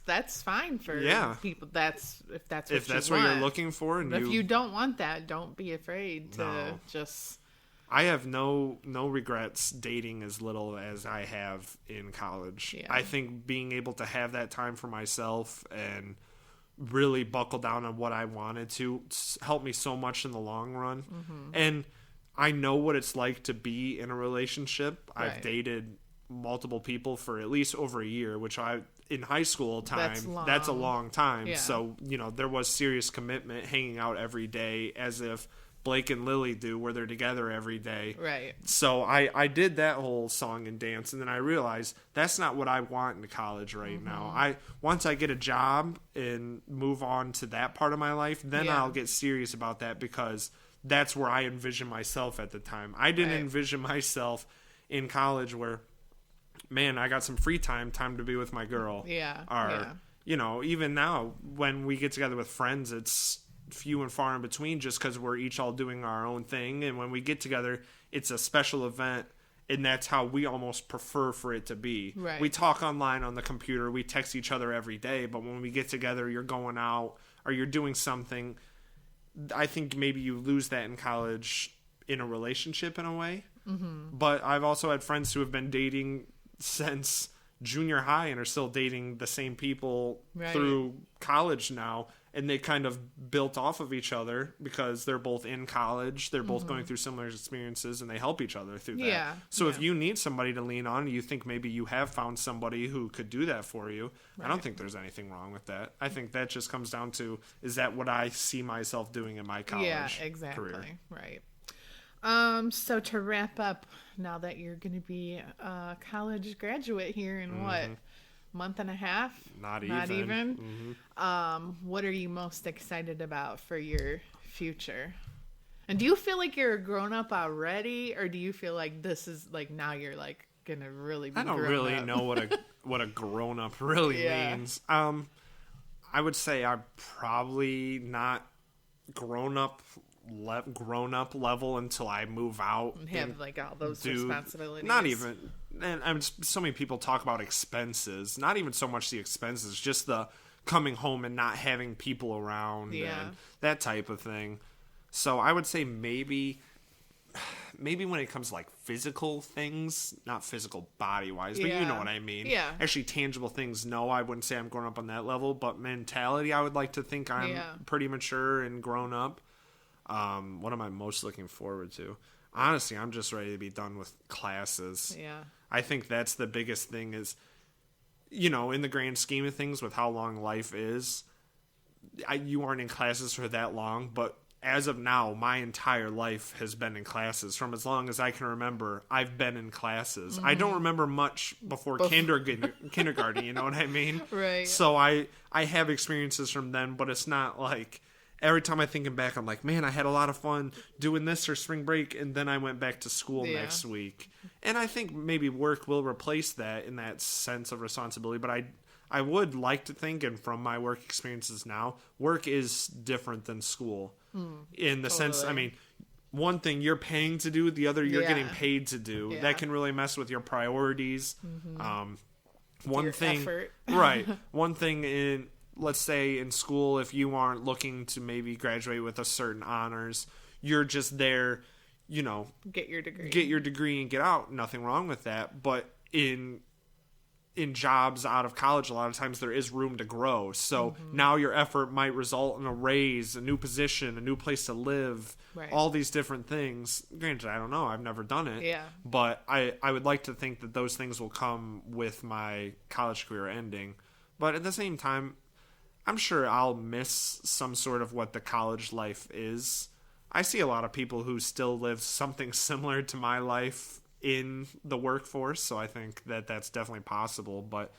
that's fine for people. If that's what you're looking for. And but if you don't want that, don't be afraid to just. I have no regrets dating as little as I have in college. Yeah. I think being able to have that time for myself and really buckle down on what I wanted to helped me so much in the long run. And I know what it's like to be in a relationship. Right. I've dated multiple people for at least over a year, which in high school time, that's a long time. Yeah. So, there was serious commitment, hanging out every day as if Blake and Lily do, where they're together every day. Right. So I did that whole song and dance, and then I realized that's not what I want in college right now. Once I get a job and move on to that part of my life, then I'll get serious about that, because that's where I envision myself at the time. I didn't envision myself in college where man, I got some free time to be with my girl. Yeah. Or, yeah. you know, even now when we get together with friends, it's few and far in between just because we're each all doing our own thing. And when we get together, it's a special event. And that's how we almost prefer for it to be. Right. We talk online on the computer. We text each other every day. But when we get together, you're going out or you're doing something. I think maybe you lose that in college in a relationship in a way. Mm-hmm. But I've also had friends who have been dating since junior high and are still dating the same people through college now. And they kind of built off of each other because they're both in college. They're both going through similar experiences, and they help each other through that. Yeah. So if you need somebody to lean on, you think maybe you have found somebody who could do that for you. Right. I don't think there's anything wrong with that. I think that just comes down to, is that what I see myself doing in my college exactly. career? Right. So to wrap up, now that you're going to be a college graduate here in what? Month and a half? Not even. What are you most excited about for your future? And do you feel like you're a grown up already, or do you feel like this is like now you're like gonna really be I don't really know what a grown up really means. I would say I'm probably not grown up level until I move out and have like all those responsibilities. Not even, and so many people talk about expenses. Not even so much the expenses, just the coming home and not having people around and that type of thing. So I would say maybe when it comes to like physical things, not physical body wise, but you know what I mean. Yeah. Actually, tangible things. No, I wouldn't say I'm grown up on that level, but mentality, I would like to think I'm pretty mature and grown up. What am I most looking forward to? Honestly, I'm just ready to be done with classes. Yeah. I think that's the biggest thing is, you know, in the grand scheme of things with how long life is, you aren't in classes for that long, but as of now, my entire life has been in classes. From as long as I can remember, I've been in classes. I don't remember much before kindergarten, you know what I mean? Right. So I have experiences from then, but it's not like... Every time I'm thinking back, I'm like, man, I had a lot of fun doing this for spring break, and then I went back to school next week. And I think maybe work will replace that in that sense of responsibility. But I would like to think, and from my work experiences now, work is different than school. In the sense, I mean, one thing you're paying to do, the other you're getting paid to do. Yeah. That can really mess with your priorities. One thing, effort. Right. One thing in... Let's say in school, if you aren't looking to maybe graduate with a certain honors, you're just there, you know, get your degree and get out. Nothing wrong with that. But in jobs out of college, a lot of times there is room to grow. So now your effort might result in a raise, a new position, a new place to live, all these different things. Granted, I don't know. I've never done it. Yeah. But I would like to think that those things will come with my college career ending. But at the same time, I'm sure I'll miss some sort of what the college life is. I see a lot of people who still live something similar to my life in the workforce, so I think that that's definitely possible. But,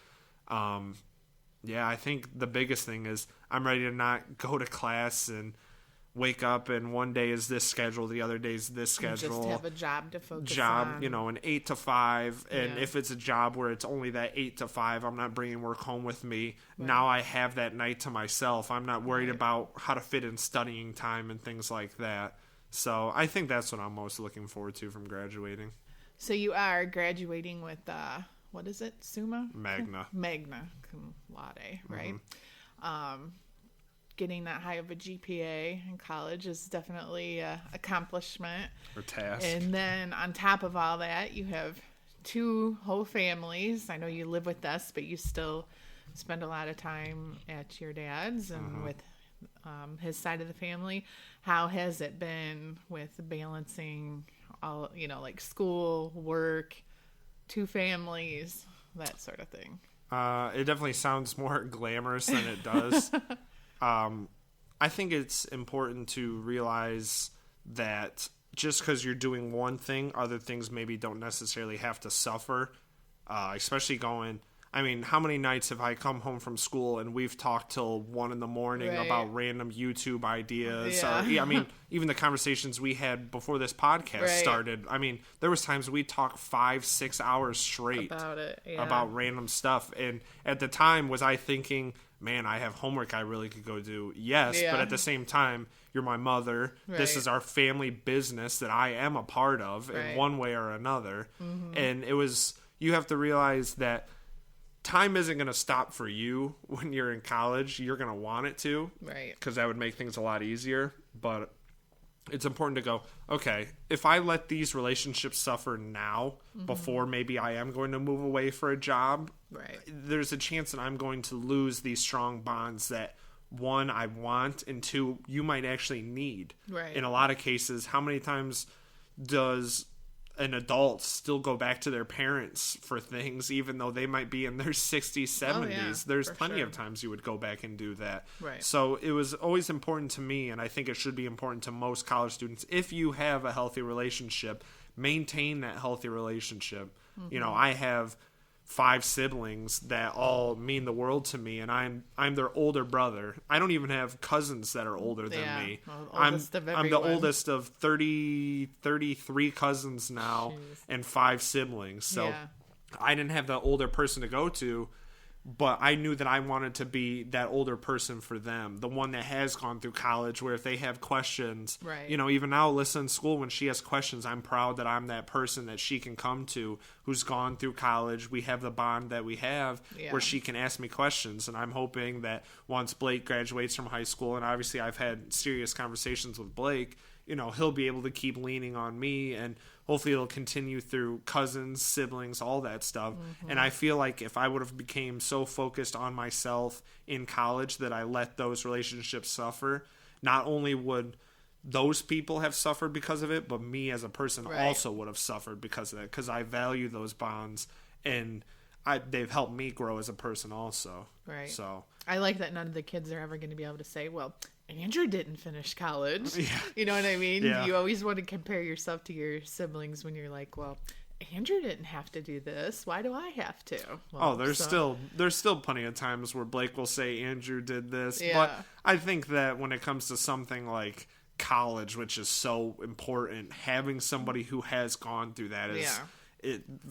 I think the biggest thing is I'm ready to not go to class and wake up and one day is this schedule, the other day is this schedule. Just have a job to focus on. You know, an 8 to 5. And if it's a job where it's only that 8 to 5, I'm not bringing work home with me. Right. Now I have that night to myself. I'm not worried about how to fit in studying time and things like that. So I think that's what I'm most looking forward to from graduating. So you are graduating with, what is it? Summa? Magna cum laude, right? Getting that high of a GPA in college is definitely an accomplishment. Or task. And then on top of all that, you have 2 whole families. I know you live with us, but you still spend a lot of time at your dad's and with his side of the family. How has it been with balancing all, you know, like school, work, 2 families, that sort of thing? It definitely sounds more glamorous than it does. I think it's important to realize that just because you're doing one thing, other things maybe don't necessarily have to suffer. Especially I mean, how many nights have I come home from school and we've talked till 1 a.m. Right. about random YouTube ideas? Yeah. Or, I mean, even the conversations we had before this podcast Right. started. I mean, there was times we talked 5-6 hours straight About it. Yeah. about random stuff. And at the time, was I thinking, man, I have homework I really could go do? Yes, Yeah. but at the same time, you're my mother. This Right. is our family business that I am a part of in Right. one way or another. And you have to realize that time isn't going to stop for you when you're in college. You're going to want it to, Right. because that would make things a lot easier. But it's important to go, okay, if I let these relationships suffer now, before maybe I am going to move away for a job, Right. there's a chance that I'm going to lose these strong bonds that, one, I want, and two, you might actually need. Right. In a lot of cases, how many times does an adult still go back to their parents for things, even though they might be in their 60s, 70s? There's for plenty sure. of times you would go back and do that. Right. So it was always important to me, and I think it should be important to most college students. If you have a healthy relationship, maintain that healthy relationship. You know, I have 5 siblings that all mean the world to me, and I'm their older brother. I don't even have cousins that are older than Yeah, me. well, I'm oldest of the everyone. oldest of 33 cousins now, Jeez. and 5 siblings. So Yeah. I didn't have the older person to go to, but I knew that I wanted to be that older person for them, the one that has gone through college, where if they have questions, Right. you know, even now, Alyssa in school, when she has questions, I'm proud that I'm that person that she can come to who's gone through college. We have the bond that we have Yeah. where she can ask me questions, and I'm hoping that once Blake graduates from high school, and obviously I've had serious conversations with Blake, you know, he'll be able to keep leaning on me, and hopefully it'll continue through cousins, siblings, all that stuff. And I feel like if I would have became so focused on myself in college that I let those relationships suffer, not only would those people have suffered because of it, but me as a person Right. also would have suffered because of that, because I value those bonds, and they've helped me grow as a person also. Right. So I like that none of the kids are ever going to be able to say, well, Andrew didn't finish college. Yeah. You know what I mean? Yeah. You always want to compare yourself to your siblings when you're like, well, Andrew didn't have to do this. Why do I have to? Well, there's still plenty of times where Blake will say Andrew did this, Yeah. but I think that when it comes to something like college, which is so important, having somebody who has gone through that is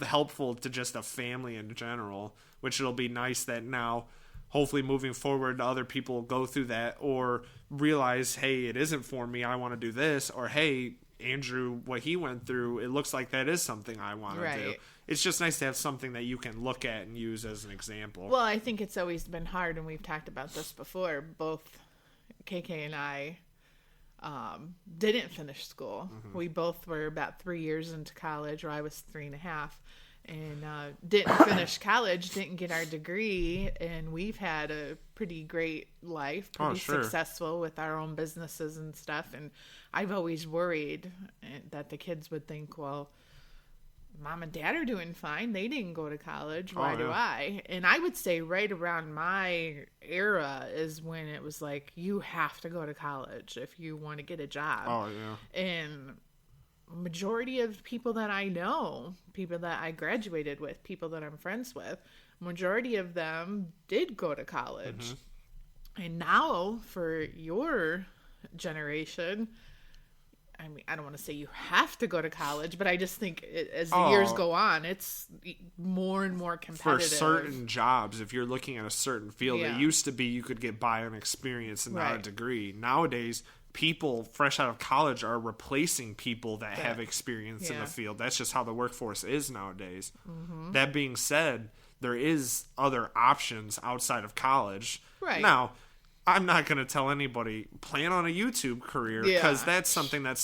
helpful to just a family in general, which it'll be nice that now, hopefully moving forward, other people will go through that or realize, hey, it isn't for me, I want to do this, or hey, Andrew, what he went through, it looks like that is something I want to do. Right. It's just nice to have something that you can look at and use as an example. Well, I think it's always been hard, and we've talked about this before. Both KK and I didn't finish school. We both were about 3 years into college, or I was 3.5, and didn't finish college, didn't get our degree, and we've had a pretty great life, pretty successful with our own businesses and stuff. And I've always worried that the kids would think, well, Mom and Dad are doing fine. They didn't go to college. Why do I? And I would say right around my era is when it was like, you have to go to college if you want to get a job. Oh, yeah. And majority of people that I know, people that I graduated with, people that I'm friends with, majority of them did go to college. And now for your generation, I mean, I don't want to say you have to go to college, but I just think as the years go on, it's more and more competitive. For certain jobs, if you're looking at a certain field, it used to be you could get by on experience and not a degree. Nowadays, people fresh out of college are replacing people that have experience in the field. That's just how the workforce is nowadays. That being said, there is other options outside of college. Right. Now, I'm not going to tell anybody plan on a YouTube career, because that's something that's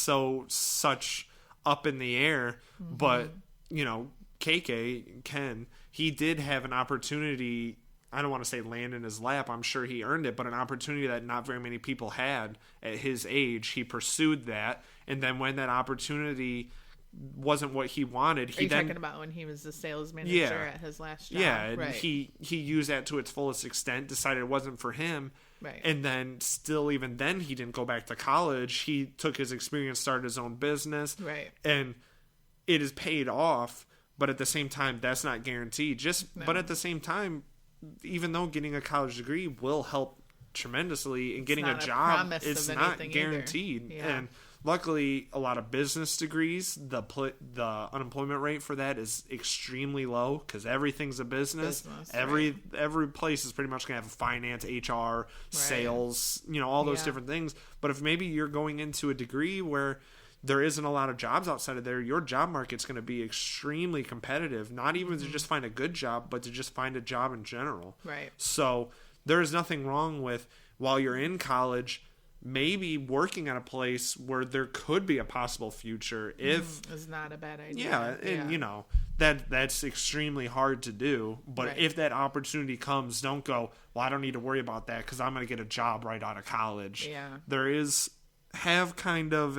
such up in the air. But, you know, Ken, he did have an opportunity. I don't want to say land in his lap. I'm sure he earned it, but an opportunity that not very many people had at his age. He pursued that. And then when that opportunity wasn't what he wanted, Are you talking about when he was the sales manager at his last job? Yeah, and he used that to its fullest extent, decided it wasn't for him. Right. And then still, even then, he didn't go back to college. He took his experience, started his own business. Right. And it has paid off. but at the same time, that's not guaranteed. But at the same time, even though getting a college degree will help tremendously, and getting a job is not guaranteed. Yeah. And luckily, a lot of business degrees, the unemployment rate for that is extremely low because everything's a business. Every place is pretty much going to have finance, HR, sales, all those different things. But if maybe you're going into a degree where there isn't a lot of jobs outside of there, your job market's going to be extremely competitive, not even to just find a good job, but to just find a job in general. Right. So there is nothing wrong with, while you're in college, maybe working at a place where there could be a possible future if it's not a bad idea. Yeah, and that's extremely hard to do, but if that opportunity comes, don't go, well, I don't need to worry about that because I'm going to get a job right out of college. Yeah. Have kind of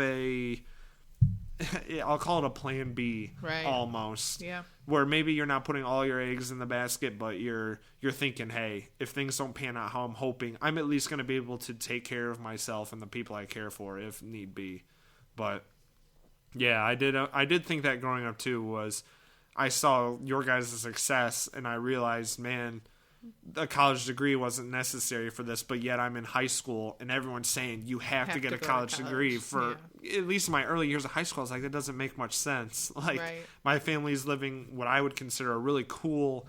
I'll call it a plan B, almost. Yeah. Where maybe you're not putting all your eggs in the basket, but you're thinking, hey, if things don't pan out how I'm hoping, I'm at least going to be able to take care of myself and the people I care for if need be. But yeah, I did think that growing up too. Was I saw your guys' success and I realized, man, a college degree wasn't necessary for this, but yet I'm in high school and everyone's saying you have to get a college degree for at least in my early years of high school. I was like, that doesn't make much sense. Like my family's living what I would consider a really cool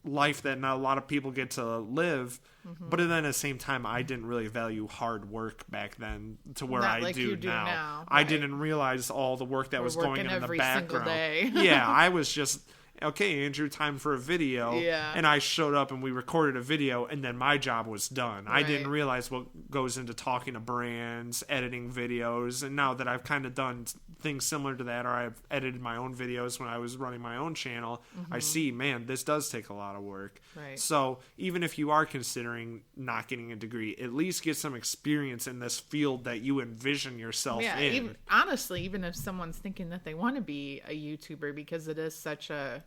life that not a lot of people get to live. But then at the same time, I didn't really value hard work back then to where I do now. I didn't realize all the work that was going on in the background. Yeah, I was just, okay, Andrew, time for a video. Yeah. And I showed up and we recorded a video and then my job was done. I didn't realize what goes into talking to brands, editing videos. And now that I've kind of done things similar to that, or I've edited my own videos when I was running my own channel, I see, man, this does take a lot of work. So even if you are considering not getting a degree, at least get some experience in this field that you envision yourself in. Honestly, even if someone's thinking that they want to be a YouTuber because it is such a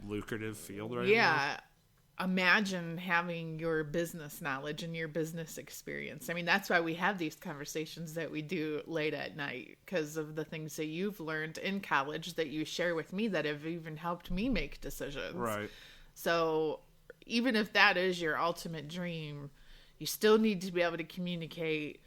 lucrative field right now. Imagine having your business knowledge and your business experience. I mean, that's why we have these conversations that we do late at night, because of the things that you've learned in college that you share with me that have even helped me make decisions. Right. So even if that is your ultimate dream, you still need to be able to communicate,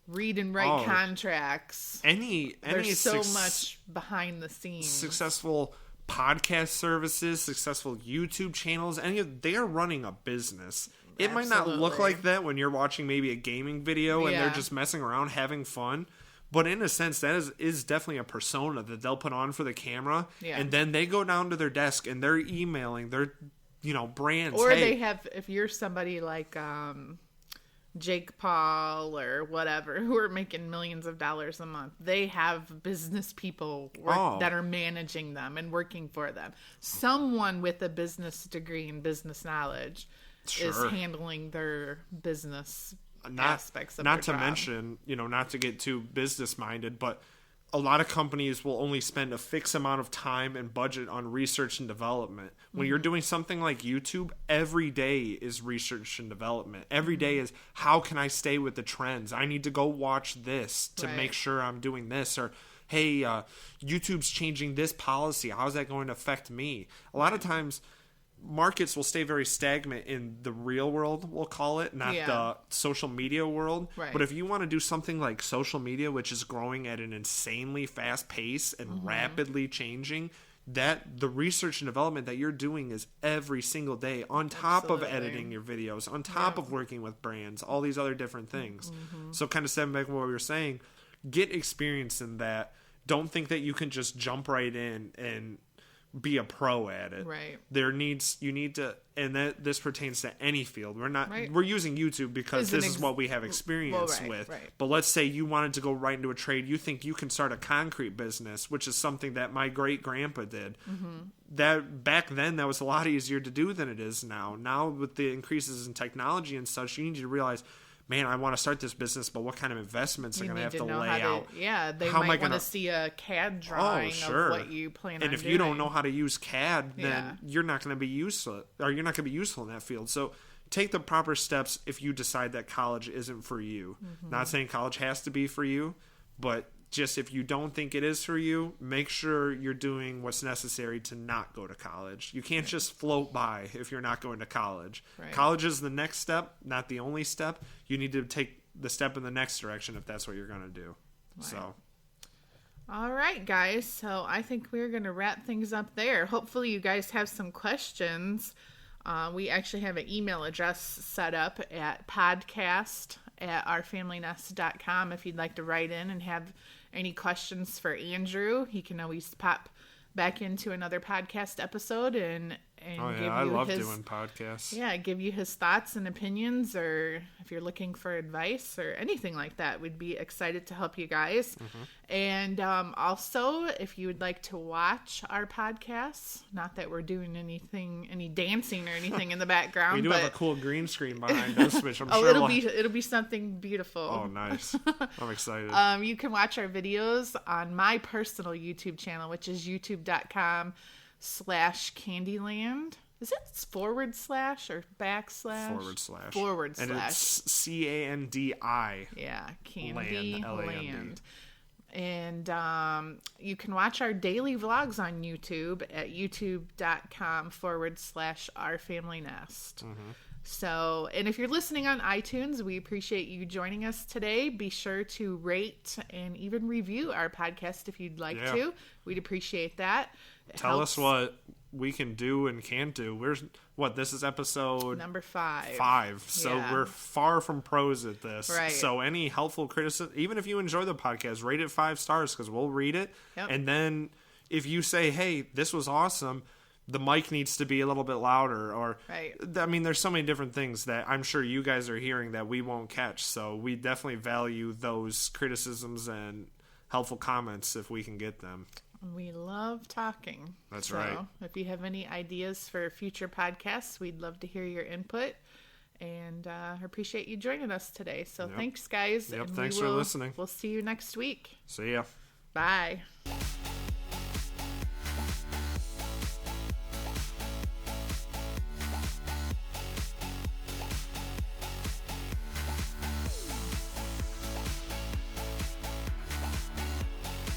read and write contracts. There's so much behind the scenes. Successful podcast services, successful YouTube channels, they are running a business. It might not look like that when you're watching maybe a gaming video and they're just messing around having fun, but in a sense that is definitely a persona that they'll put on for the camera, and then they go down to their desk and they're emailing their brands, or they have, if you're somebody like Jake Paul or whatever, who are making millions of dollars a month, they have business people that are managing them and working for them. Someone with a business degree and business knowledge is handling their business aspects of not their to job. Mention, not to get too business minded, but a lot of companies will only spend a fixed amount of time and budget on research and development. When you're doing something like YouTube, every day is research and development. Every day is, how can I stay with the trends? I need to go watch this to make sure I'm doing this. Or, hey, YouTube's changing this policy. How's that going to affect me? A lot of times, markets will stay very stagnant in the real world, we'll call it, not the social media world. But if you want to do something like social media, which is growing at an insanely fast pace and rapidly changing, that the research and development that you're doing is every single day, on top of editing your videos, on top of working with brands, all these other different things. So kind of stepping back from what we were saying, get experience in that. Don't think that you can just jump right in and be a pro at it. You need to, and that this pertains to any field. We're using YouTube because this is what we have experience with. But let's say you wanted to go right into a trade. You think you can start a concrete business, which is something that my great grandpa did. That back then, that was a lot easier to do than it is now. Now with the increases in technology and such, you need to realize, man, I want to start this business, but what kind of investments are going to have to lay out? They might want to see a CAD drawing of what you plan on doing. And if you don't know how to use CAD, then you're not going to be useful, or you're not going to be useful in that field. So take the proper steps if you decide that college isn't for you. Not saying college has to be for you, but Just if you don't think it is for you, make sure you're doing what's necessary to not go to college. You can't just float by if you're not going to college. Right. College is the next step, not the only step. You need to take the step in the next direction if that's what you're going to do. Right. So, all right, guys. So I think we're going to wrap things up there. Hopefully you guys have some questions. We actually have an email address set up at podcast@ourfamilynest.com. If you'd like to write in and have any questions for Andrew, he can always pop back into another podcast episode and oh give yeah, I you love his, doing podcasts. Yeah, give you his thoughts and opinions, or if you're looking for advice or anything like that, we'd be excited to help you guys. And also, if you would like to watch our podcasts, not that we're doing any dancing or anything in the background, We do but have a cool green screen behind us, which I'm sure it'll be something beautiful. Oh, nice. I'm excited. You can watch our videos on my personal YouTube channel, which is youtube.com/Candyland. Is it / or backslash? / And it's CANDI. Yeah, Land, Candyland. And you can watch our daily vlogs on YouTube at youtube.com/ourfamilynest. So, and if you're listening on iTunes, we appreciate you joining us today. Be sure to rate and even review our podcast if you'd like to. We'd appreciate that. Tell us what we can do and can't do. This is episode number 5. 5. So we're far from pros at this. Right. So any helpful criticism, even if you enjoy the podcast, rate it 5 stars because we'll read it. And then if you say, hey, this was awesome, the mic needs to be a little bit louder, or I mean, there's so many different things that I'm sure you guys are hearing that we won't catch. So we definitely value those criticisms and helpful comments if we can get them. We love talking. That's right. If you have any ideas for future podcasts, we'd love to hear your input, and appreciate you joining us today. So thanks, guys. Yep, and thanks for listening. We'll see you next week. See ya. Bye.